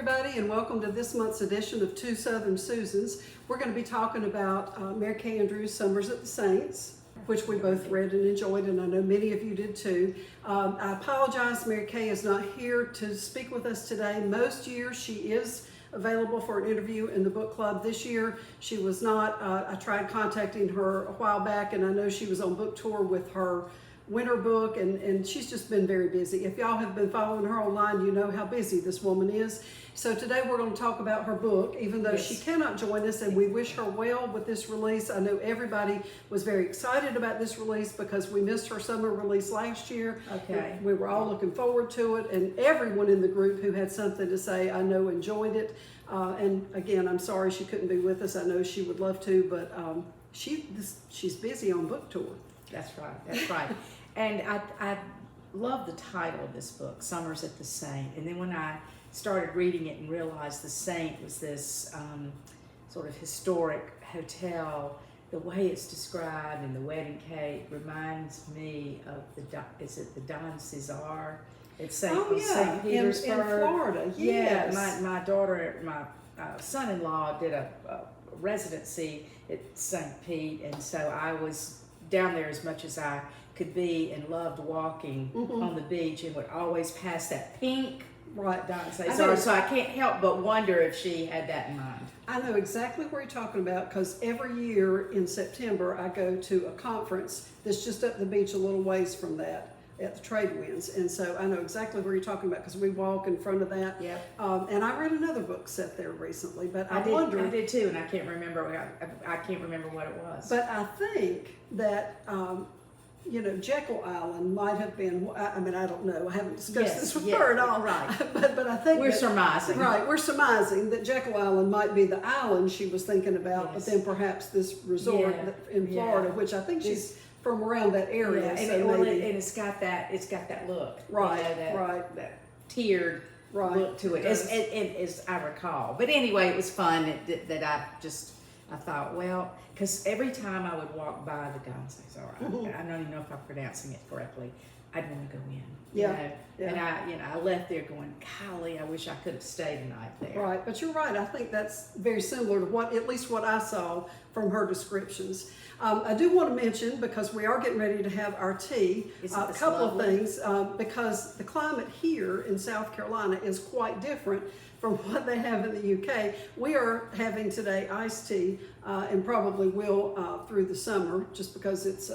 everybody, and welcome to this month's edition of Two Southern Susans. We're going to be talking about Mary Kay Andrews' Summers at the Saints, which we both read and enjoyed, and I know many of you did too. I apologize, Mary Kay is not here to speak with us today. Most years she is available for an interview in the book club. This year she was not. I tried contacting her a while back, and I know she was on book tour with her winter book, and she's just been very busy. If y'all have been following her online, you know how busy this woman is. So today we're going to talk about her book, even though she cannot join us, and we wish her well with this release. I know everybody was very excited about this release because we missed her summer release last year. Okay. We were all looking forward to it, and everyone in the group who had something to say, I know, enjoyed it. And again, I'm sorry she couldn't be with us. I know she would love to, but she's busy on book tour. That's right. And I love the title of this book, Summers at the Saint. And then when I started reading it and realized the Saint was this sort of historic hotel, the way it's described in the wedding cake reminds me of is it the Don Cesar at St. Petersburg? In Florida. Yes. Yeah, my daughter, my son-in-law did a residency at St. Pete, and so I was down there as much as I could be and loved walking on the beach and would always pass that pink Don Cesar. So I can't help but wonder if she had that in mind. I know exactly where you're talking about because every year in September I go to a conference that's just up the beach a little ways from that at the Trade Winds, and so I know exactly where you're talking about because we walk in front of that. Yeah. And I read another book set there recently, but I did too, and I can't remember. I can't remember what it was. But I think that Jekyll Island might have been. I mean, I don't know. I haven't discussed this with her at all. Right. But I think we're surmising. Right, we're surmising that Jekyll Island might be the island she was thinking about, but then perhaps this resort in Florida, which I think she's from around that area. And, so and it's got that look. Right, that tiered look to it, as I recall. But anyway, it was fun that I thought, well, because every time I would walk by the Don Cesar, I don't even know if I'm pronouncing it correctly, I'd want to go in. And I left there going, golly, I wish I could have stayed a night there. Right, but you're right. I think that's very similar to at least what I saw from her descriptions. I do want to mention, because we are getting ready to have our tea, a couple of things, because the climate here in South Carolina is quite different from what they have in the UK. We are having today iced tea, and probably will through the summer, just because it's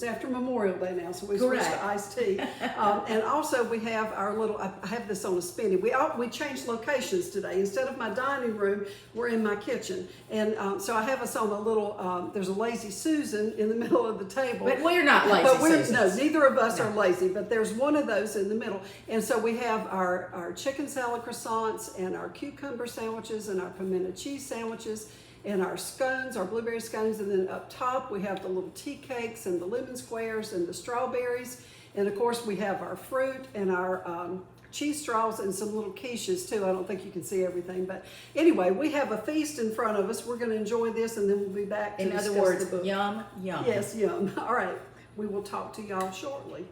after Memorial Day now, so we switched to iced tea. And also we have our little, I have this on a spinny. We changed locations today. Instead of my dining room, we're in my kitchen, and so I have us on a little. There's a Lazy Susan in the middle of the table. But we're not lazy Susans. No, neither of us are lazy. But there's one of those in the middle, and so we have our chicken salad croissants and our cucumber sandwiches and our pimento cheese sandwiches and our scones, our blueberry scones, and then up top we have the little tea cakes and the lemon squares and the strawberries, and of course we have our fruit and our cheese straws and some little quiches too. I don't think you can see everything, but anyway, we have a feast in front of us. We're going to enjoy this, and then we'll be back to discuss the book. In other words, yum, yum. Yes, yum. All right, we will talk to y'all shortly.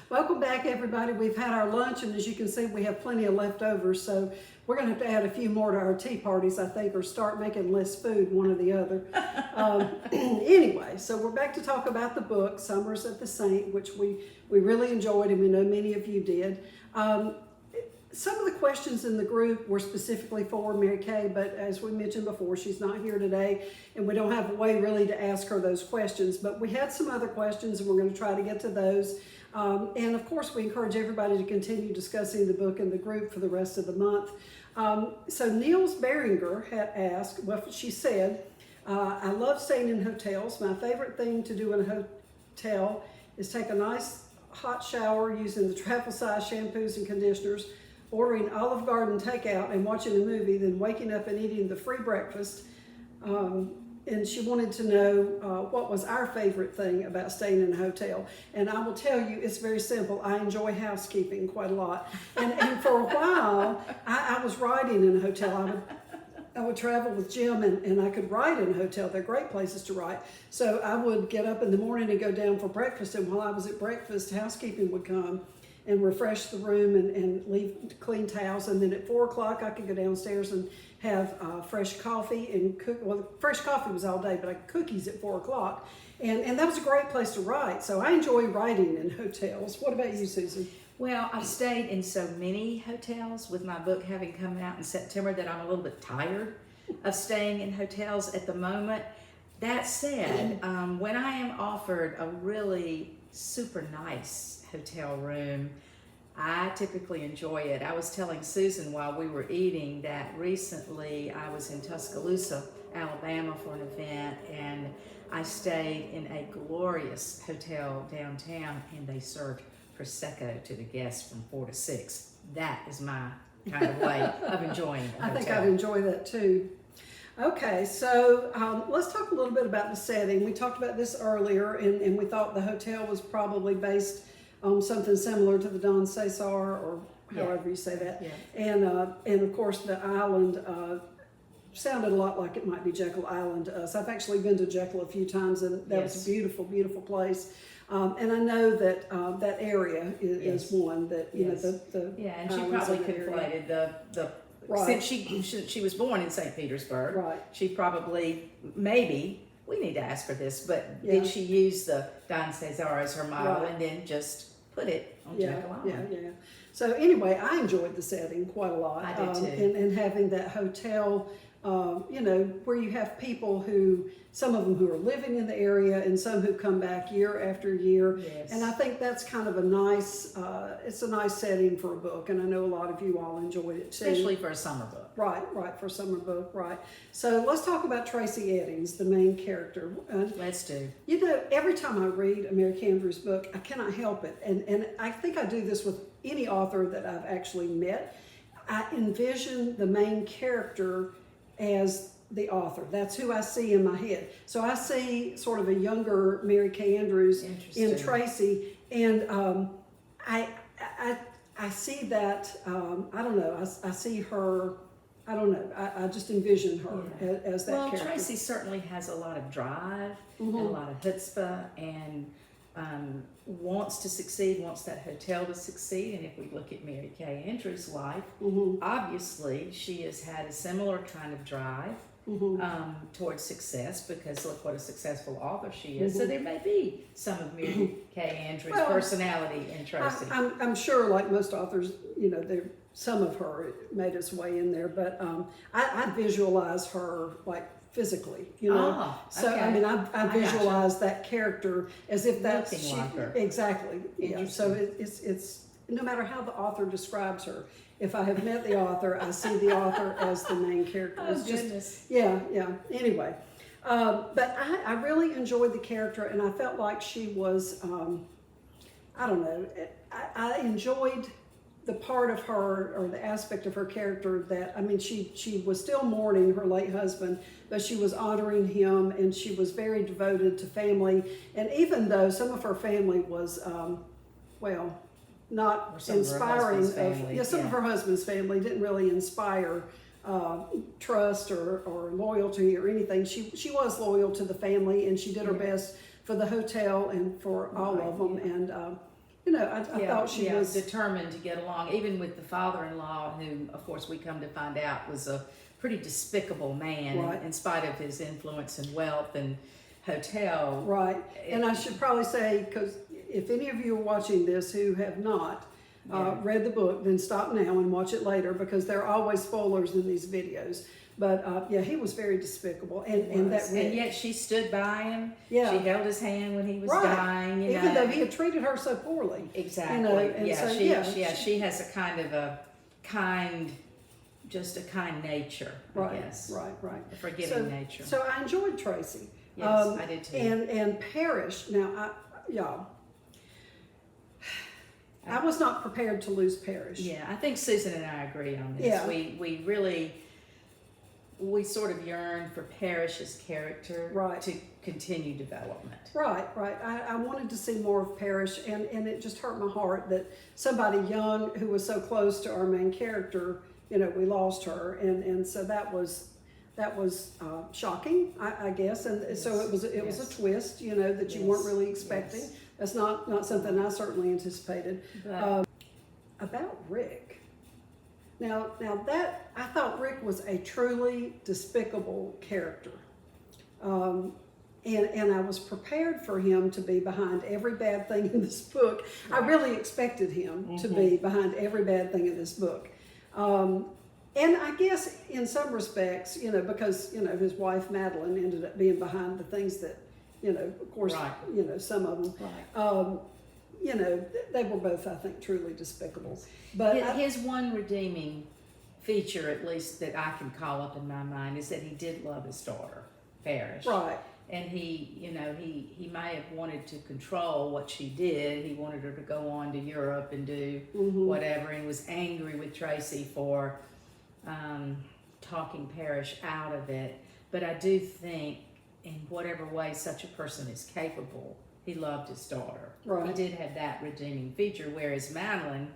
Welcome back, everybody. We've had our lunch, and as you can see, we have plenty of leftovers, so we're going to have to add a few more to our tea parties, I think, or start making less food, one or the other. Anyway, so we're back to talk about the book, Summers at the Saint, which we really enjoyed, and we know many of you did. Some of the questions in the group were specifically for Mary Kay, but as we mentioned before, she's not here today, and we don't have a way really to ask her those questions. But we had some other questions, and we're going to try to get to those. And of course, we encourage everybody to continue discussing the book in the group for the rest of the month. So Niels Beringer had asked, well, she said, I love staying in hotels. My favorite thing to do in a hotel is take a nice hot shower using the travel size shampoos and conditioners, ordering Olive Garden takeout and watching a movie, then waking up and eating the free breakfast. And she wanted to know what was our favorite thing about staying in a hotel. And I will tell you, it's very simple. I enjoy housekeeping quite a lot. And for a while, I was writing in a hotel. I would travel with Jim, and I could write in a hotel. They're great places to write. So I would get up in the morning and go down for breakfast. And while I was at breakfast, housekeeping would come and refresh the room and leave clean towels. And then at 4 o'clock, I could go downstairs and have fresh coffee and cook. Well, fresh coffee was all day, but I had cookies at 4 o'clock. And that was a great place to write. So I enjoy writing in hotels. What about you, Susan? Well, I've stayed in so many hotels with my book having come out in September that I'm a little bit tired of staying in hotels at the moment. That said, when I am offered a really super nice hotel room, I typically enjoy it. I was telling Susan while we were eating that recently I was in Tuscaloosa, Alabama for an event, and I stayed in a glorious hotel downtown, and they served Prosecco to the guests from 4 to 6. That is my kind of way of enjoying a hotel. I think I'd enjoy that too. Okay, so let's talk a little bit about the setting. We talked about this earlier, and we thought the hotel was probably based on something similar to the Don Cesar, or however you say that. Yeah. And of course the island sounded a lot like it might be Jekyll Island to us. I've actually been to Jekyll a few times, and that was a beautiful, beautiful place. And I know that that area is one that, you know, the and she probably conflated the since she was born in St. Petersburg, right. She probably, maybe, we need to ask her this, but did she use the Don Cesar as her model and then just put it on Jekyll Island? Yeah. So anyway, I enjoyed the setting quite a lot. I did too. And having that hotel, you know, where you have people who, some of them who are living in the area and some who come back year after year. Yes. And I think that's kind of a nice, it's a nice setting for a book. And I know a lot of you all enjoyed it too. Especially for a summer book. Right, for a summer book, right. So let's talk about Tracy Eddings, the main character. Let's do. You know, every time I read a Mary Andrews book, I cannot help it. And I think I do this with any author that I've actually met. I envision the main character as the author. That's who I see in my head. So I see sort of a younger Mary Kay Andrews in Tracy, and I see that, I don't know, I see her, I don't know, I just envision her as that character. Well, Tracy certainly has a lot of drive and a lot of chutzpah, and wants to succeed, wants that hotel to succeed. And if we look at Mary Kay Andrews' life, obviously she has had a similar kind of drive towards success, because look what a successful author she is. So there may be some of Mary Kay Andrews' personality in Tracy. I'm sure, like most authors, you know, some of her made its way in there, but I visualize her like physically, you know. So I mean, I visualize that character as if that's looking like her. Exactly. Yeah. So it's no matter how the author describes her. If I have met the author, I see the author as the main character. Oh, goodness. Yeah. Anyway, but I really enjoyed the character, and I felt like she was, I don't know, I enjoyed the part of her, or the aspect of her character that, I mean, she was still mourning her late husband, but she was honoring him, and she was very devoted to family. And even though some of her family was, well, not inspiring, some of her husband's family didn't really inspire trust or loyalty or anything. She was loyal to the family, and she did her best for the hotel and for all of them. And you know, I thought she was determined to get along, even with the father-in-law, who, of course, we come to find out was a pretty despicable man, in spite of his influence and wealth and hotel. Right. And I should probably say, because if any of you are watching this who have not read the book, then stop now and watch it later, because there are always spoilers in these videos. But he was very despicable, and yet she stood by him. Yeah, she held his hand when he was dying. Even though he had treated her so poorly. Exactly. You know, and she has a kind of a kind nature. I guess. Right. A forgiving nature. So I enjoyed Tracy. Yes, I did too. And Parrish. Now, y'all, I was not prepared to lose Parrish. Yeah, I think Susan and I agree on this. Yeah. We really. We sort of yearn for Parrish's character to continue development. Right. I wanted to see more of Parrish, and it just hurt my heart that somebody young who was so close to our main character, you know, we lost her, and so that was shocking, I guess, and so it was a twist, you know, that you weren't really expecting. That's not something I certainly anticipated. about Rick. Now that I thought Rick was a truly despicable character. And I was prepared for him to be behind every bad thing in this book. I really expected him to be behind every bad thing in this book. And I guess in some respects, because, his wife Madeline ended up being behind the things that, of course, some of them, they were both, I think, truly despicable. But his one redeeming feature, at least that I can call up in my mind, is that he did love his daughter, Parrish. Right. And he may have wanted to control what she did. He wanted her to go on to Europe and do whatever, and was angry with Tracy for talking Parrish out of it. But I do think, in whatever way such a person is capable, he loved his daughter. Right. He did have that redeeming feature, whereas Madeline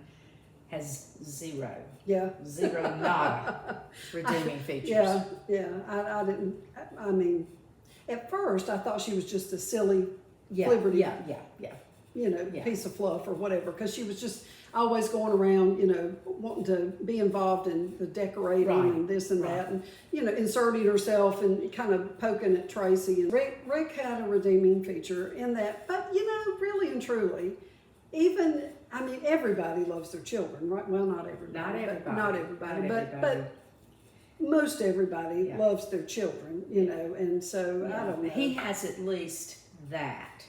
has zero. Yeah. Zero nada redeeming features. Yeah. I didn't. I mean, at first I thought she was just a silly Liberty. Piece of fluff or whatever, because she was just always going around, wanting to be involved in the decorating and this and that, and inserting herself and kind of poking at Tracy. And Rick had a redeeming feature in that, but really and truly, everybody loves their children, right? Well, not everybody, but most everybody loves their children, and so I don't know. He has at least that.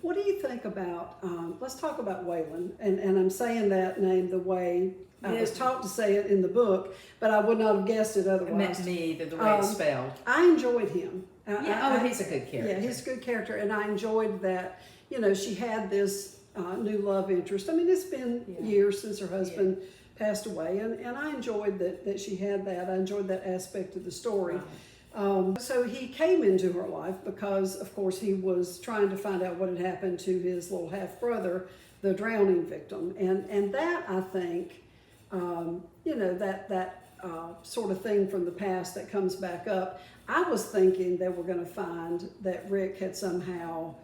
What do you think about, let's talk about Waylon, and I'm saying that name the way I was taught to say it in the book, but I would not have guessed it otherwise. Me either, the way it's spelled. I enjoyed him. He's a good character. Yeah, he's a good character, and I enjoyed that, she had this new love interest. I mean, it's been years since her husband passed away, and I enjoyed that she had that. I enjoyed that aspect of the story. So he came into her life because, of course, he was trying to find out what had happened to his little half-brother, the drowning victim. And that, I think, that sort of thing from the past that comes back up, I was thinking they were going to find that Rick had somehow,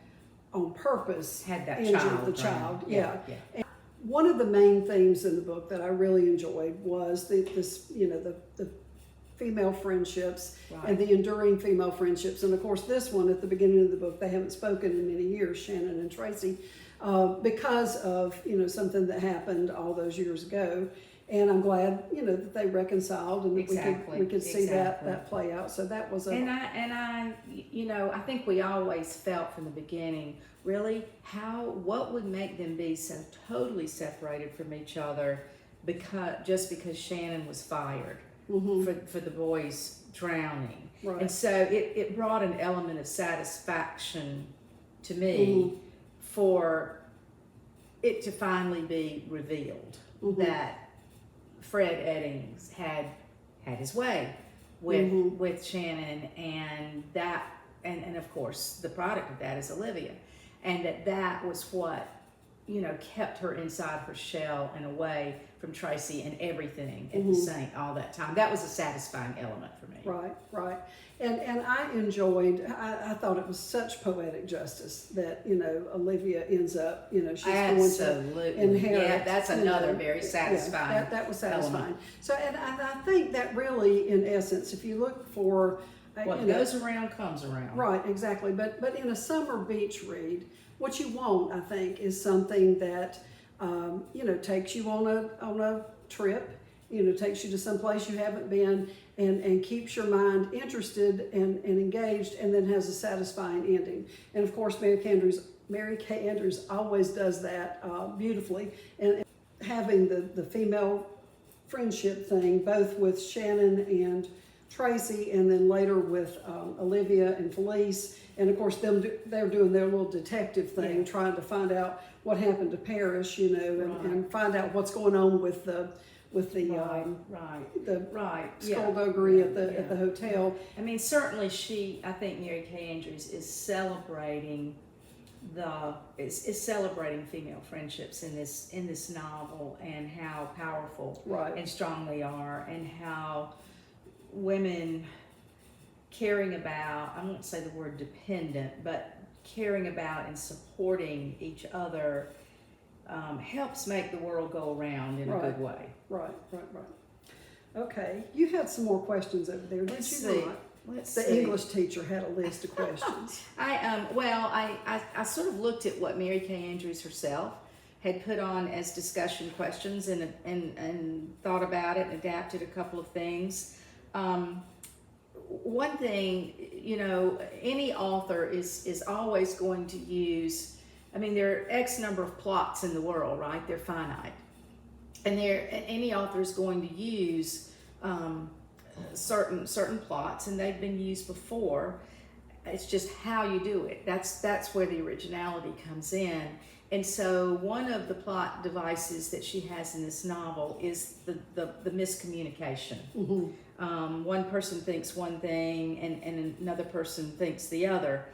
on purpose, injured the child. Yeah. And one of the main themes in the book that I really enjoyed was the female friendships and the enduring female friendships. And of course, this one at the beginning of the book, they haven't spoken in many years, Shannon and Tracy, because of something that happened all those years ago. And I'm glad that they reconciled and that we could see that play out. So that was I think we always felt from the beginning, really, what would make them be so totally separated from each other just because Shannon was fired. For the boys drowning. Right. And so it brought an element of satisfaction to me for it to finally be revealed that Fred Eddings had his way with Shannon, and of course the product of that is Olivia, and that was what kept her inside her shell and away from Tracy and everything at the Saint all that time. That was a satisfying element for me. Right. And I enjoyed, I thought it was such poetic justice that, Olivia ends up, she's going to inherit. Yeah, that's another very satisfying that was satisfying. Element. So, and I think that really, in essence, if you look for... what goes around comes around. Right, exactly. But in a summer beach read, what you want, I think, is something that takes you on a trip, takes you to some place you haven't been, and keeps your mind interested and engaged, and then has a satisfying ending. And of course, Mary Kay Andrews always does that beautifully. And having the female friendship thing, both with Shannon and Tracy, and then later with Olivia and Felice, and of course they're doing their little detective thing, trying to find out what happened to Parrish, and find out what's going on with the skullduggery at the hotel. I mean, certainly I think Mary Kay Andrews is celebrating celebrating female friendships in this novel, and how powerful and strong they are, and how women caring about, I won't say the word dependent, but caring about and supporting each other helps make the world go around in a Right. good way. Right. Okay, you had some more questions over there, did Let's you see. not? Let's The see. English teacher had a list of questions. I sort of looked at what Mary Kay Andrews herself had put on as discussion questions and thought about it and adapted a couple of things. One thing, any author is always going to use, there are X number of plots in the world, right? They're finite. And any author is going to use certain plots, and they've been used before. It's just how you do it. That's where the originality comes in. And so one of the plot devices that she has in this novel is the miscommunication. Mm-hmm. One person thinks one thing and another person thinks the other.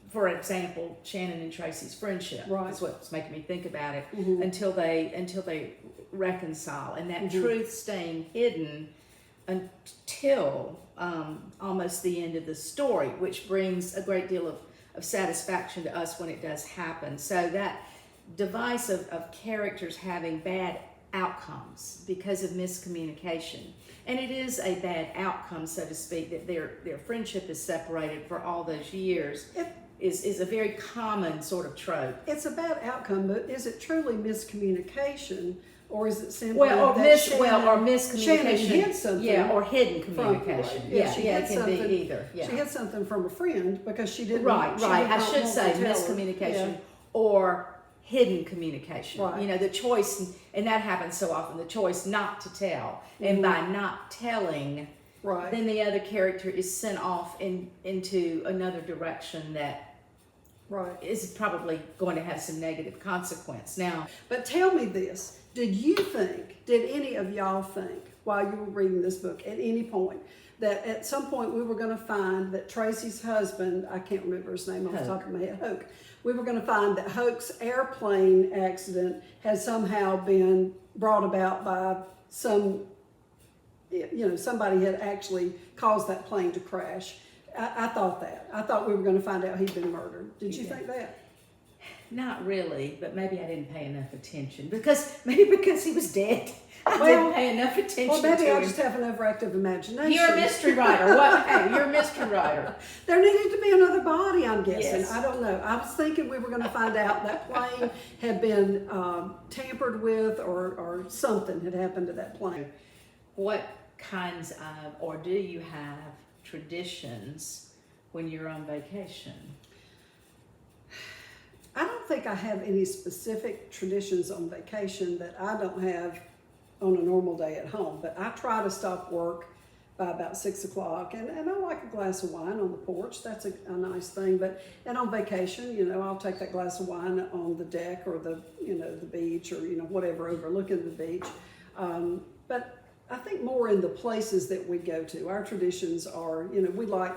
For example, Shannon and Tracy's friendship is what's making me think about it. Mm-hmm. until they reconcile, and that Mm-hmm. truth staying hidden until almost the end of the story, which brings a great deal of satisfaction to us when it does happen. So that device of characters having bad outcomes because of miscommunication, and it is a bad outcome, so to speak, that their friendship is separated for all those years, is a very common sort of trope. It's a bad outcome, but is it truly miscommunication, or is it simply or miscommunication? Shannon hid something, or hidden communication. It can be either. Yeah. She hid something from a friend because she didn't. Right. She I did not should want say to tell her. miscommunication or hidden communication. Right. The choice, and that happens so often. The choice not to tell, and by not telling, right, then the other character is sent off into another direction that. Right. Is probably going to have some negative consequence. Now, but tell me this: did any of y'all think, while you were reading this book, at any point, that at some point we were going to find that Tracy's husband, I can't remember his name off the top of my head, Hoke, we were going to find that Hoke's airplane accident had somehow been brought about by somebody had actually caused that plane to crash? I thought that. I thought we were going to find out he'd been murdered. Did you think that? not really, but maybe I didn't pay enough attention because he was dead. I Well, didn't pay enough attention Well, maybe to I him. just have an overactive imagination. You're a mystery writer. Hey, you're a mystery writer. There needed to be another body, I'm guessing. Yes. I don't know. I was thinking we were going to find out that plane had been tampered with or something had happened to that plane. What kinds of, or do you have traditions when you're on vacation? I don't think I have any specific traditions on vacation that I don't have on a normal day at home, but I try to stop work by about 6 o'clock, and I like a glass of wine on the porch. That's a nice thing. And on vacation, I'll take that glass of wine on the deck or the beach or whatever overlooking the beach. But I think more in the places that we go to. Our traditions are, we like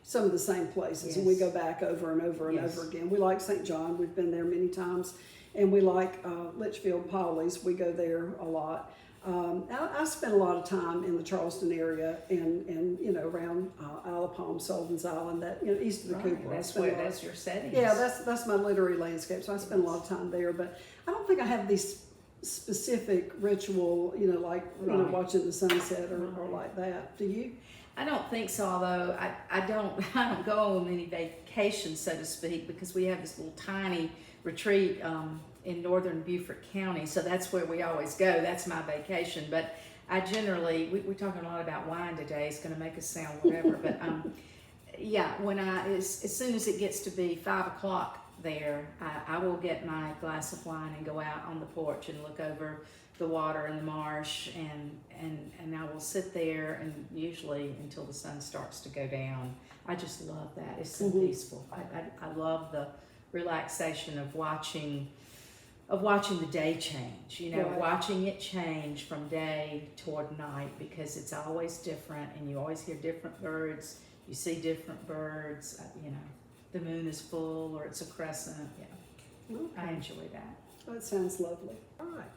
some of the same places, and we go back over and over and over again. We like St. John. We've been there many times, and we like Litchfield Polly's. We go there a lot. I spent a lot of time in the Charleston area and around Isle of Palm, Sullivan's Island, that east of the Cooper. That's your setting. Yeah, that's my literary landscape. So I spend a lot of time there, but I don't think I have these specific ritual, watching the sunset or like that. Do you? I don't think so, although I don't go on any vacations, so to speak, because we have this little tiny retreat in northern Beaufort County, so that's where we always go. That's my vacation. But I generally, we're talking a lot about wine today. It's going to make us sound whatever, but when as soon as it gets to be 5 o'clock there, I will get my glass of wine and go out on the porch and look over the water and the marsh, and I will sit there and usually until the sun starts to go down. I just love that. It's so peaceful. I love the relaxation of watching the day change, watching it change from day toward night, because it's always different and you always hear different birds, you see different birds, the moon is full or it's a crescent. Okay. I enjoy that. That sounds lovely. All right.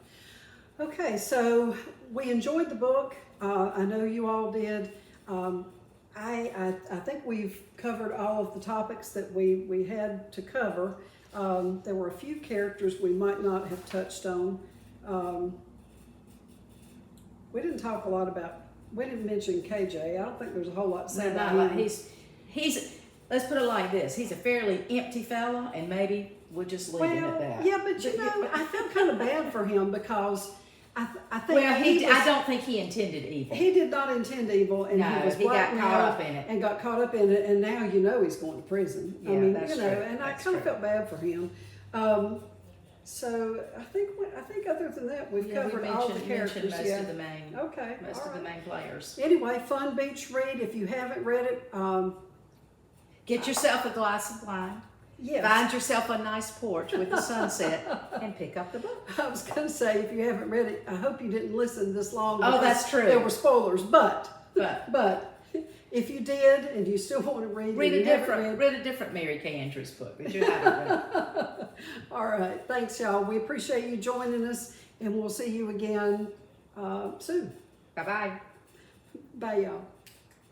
Okay, so we enjoyed the book. I know you all did. I think we've covered all of the topics that we had to cover. There were a few characters we might not have touched on. We didn't talk a lot about, we didn't mention KJ. I don't think there's a whole lot to say about him. He's, let's put it like this, he's a fairly empty fella, and maybe we'll just leave him at that. Yeah, but you know, I feel kind of bad for him because I think I don't think he intended evil. He did not intend evil, and he got caught up in it. And got caught up in it, and now you know he's going to prison. Yeah, I mean, that's you know, true. and That's I kind of true. felt bad for him. So I think other than that, we've covered all the characters. Most of the main, Okay, most all of the right. main players. Anyway, fun beach read. If you haven't read it, Get yourself a glass of wine. yes. Find yourself a nice porch with the sunset and pick up the book. I was going to say, if you haven't read it, I hope you didn't listen this long. Oh, because that's true. There were spoilers, but But if you did and you still want to read a different Mary Kay Andrews book that you haven't read. All right. Thanks, y'all. We appreciate you joining us, and we'll see you again soon. Bye-bye. Bye, y'all.